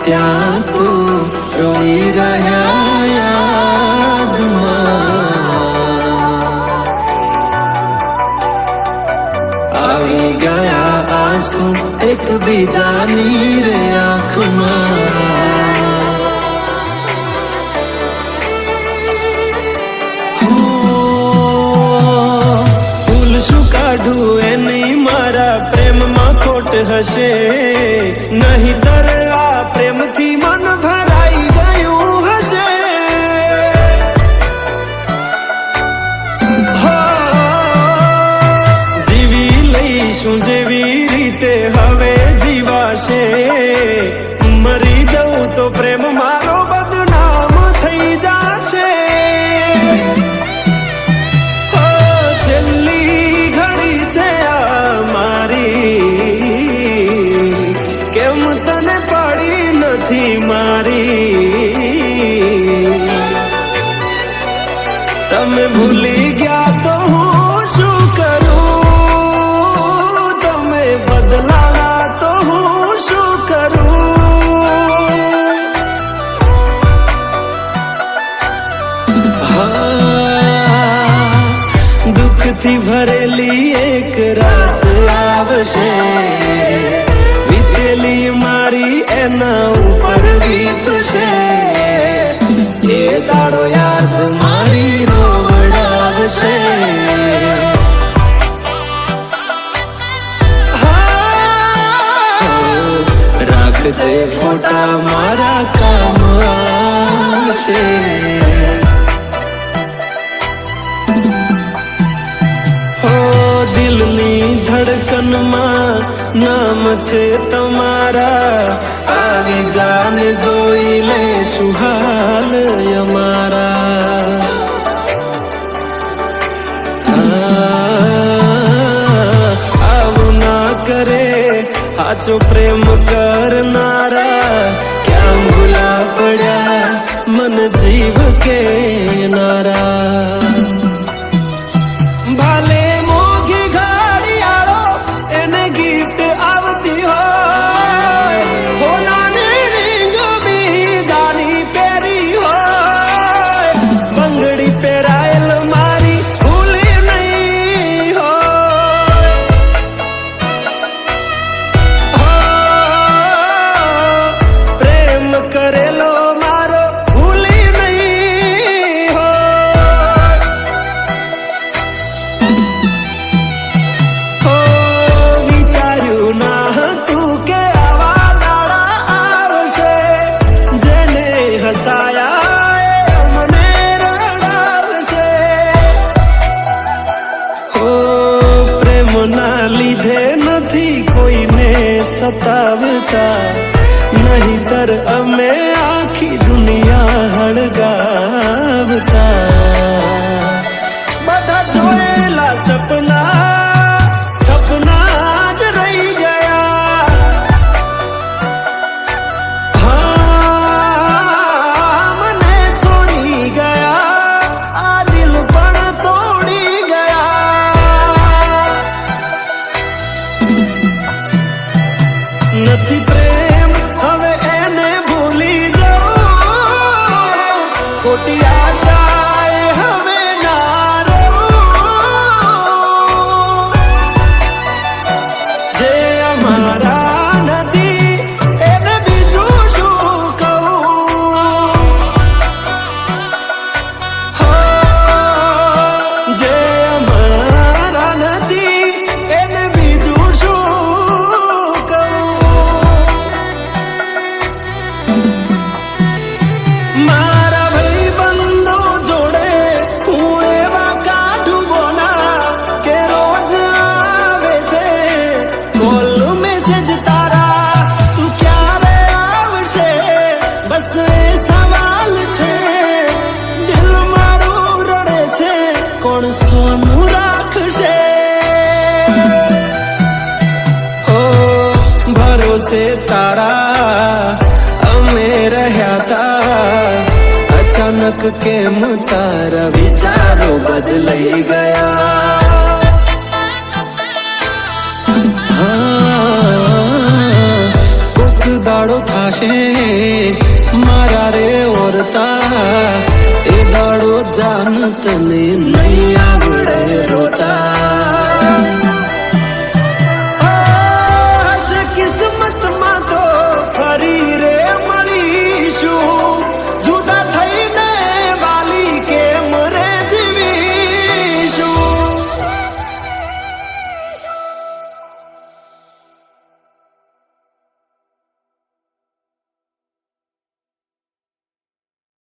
ત્યાં તું રોઈ રહ્યા યાદમાં આવી ગયા આંસુ એકબીજાની રે આંખમાં શું કાઢું એની મારા પ્રેમમાં ખોટ હશે નહીંતર આ પ્રેમથી મન ભરાઈ ગયું હશે જીવી લઈશું જેવી રીતે હવે જીવાશે મરી જવું તો પ્રેમ મારો બદનામ થઈ જશે કેમ તને પડી નથી મારી તમે ભૂલી ગયા તો હું શું કરું તમે બદલાવા તો હું શું કરું દુઃખથી ભરેલી એક રાત આવશે મારી એના ઉપર વીતશે એ દાડો યાદ મારી રોવડાવશે રાખજે ફોટા મારા કામ આવશે દિલની ધડકનમાં નામ છે તમારા આવી જાને જોઈ લે સુહાલ અમારા આવું ના કરે સાચો પ્રેમ કરનારા ક્યાં ભૂલા પડ્યા મન જીવ કે નારા લીધે નથી કોઈને સતાવતા નહીંતર અમે આખી દુનિયા હળગાવતા બધા જોયેલા સપના જ રહી ગયા મને છોડી ગયા આ દિલ પણ તોડી નથી પ્રેમ હવે એને ભૂલી જાઉં ખોટી આશાએ હવે ના રહું જે અમારા નથી એને બીજું શું કહું જે અમારા નથી એને બીજું શું મારા ભાઈબંધો જોડે હું એવા કાઢું બોના કે રોજ આવે છે કોલ મેસેજ તારા તું ક્યારે આવશે બસ એ સવાલ છે દિલ મારું રડે છે કોણ સોનું રાખશે ભરોસે તારા અમે રહ્યા તા અચાનક કેમ તારા વિચારો બદલાઈ ગયા દાડો થાશે મારા રે ઓરતા, એ દાડો જાન તને નહીં આવડે રોતા.